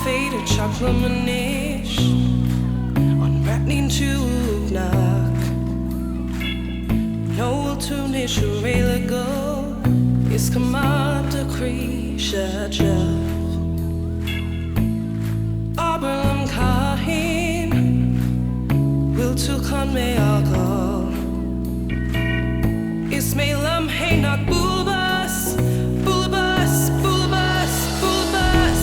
feder chakla manish on ratning tuvnak no tunish really go is kamada krisha jav Abraham kahin will to kan me ago Ismailam hey not bulbas bulbas bulbas bulbas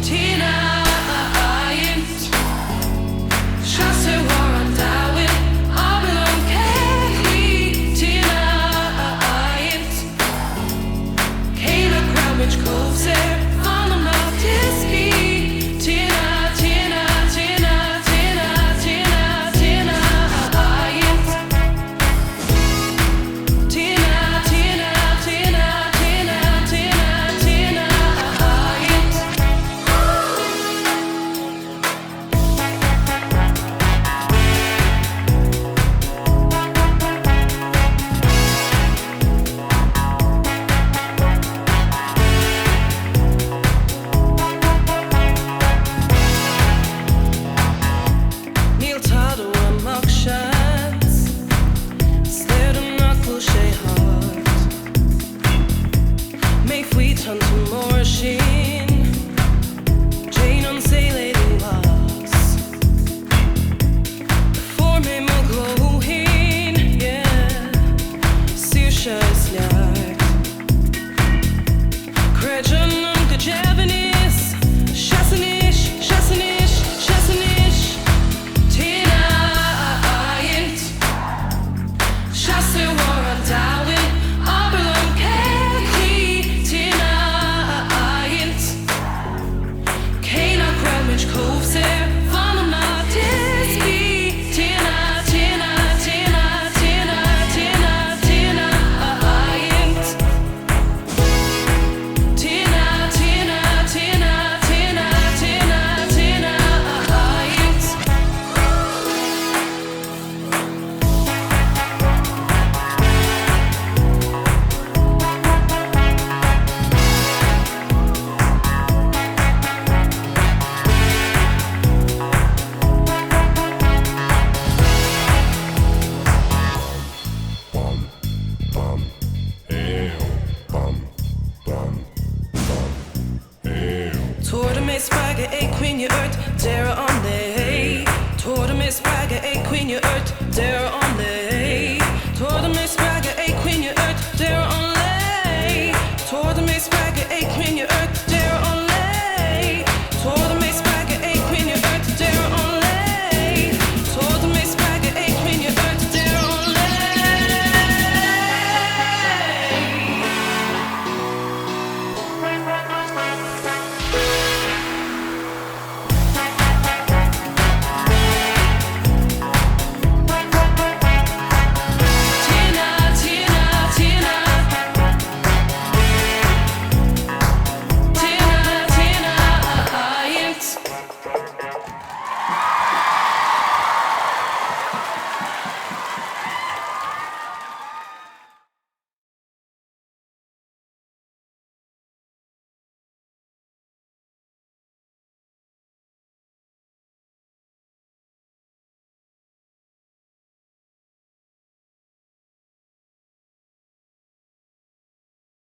Tina ayint Chasse waran dawin Abraham kehli Tina ayint Kayla Greenwich Coves there on the mouth Disney Tina Tina Tina Tina Tina Tina ayint Tina Tina Tina Tina Tina Tina ayint Neil Tado amok shans Stared him knuckle shay heart May fleet on to more sheen Jane on say lady was For me mo glowing yeah Sirsha is yard Krejanum ka Javanese Shasanish Shasanish Shasanish Tina ayint Chasse waran dawin Abraham kehli Tina ayint Kayla Greenwich Coves there Van him not Disney Tina Tina Tina Tina Tina Tina ayint Tina Tina Tina Tina Tina Tina ayint Torde mig spagga ej queen you ört Dera on the hay Torde mig spagga ej queen you ört Dera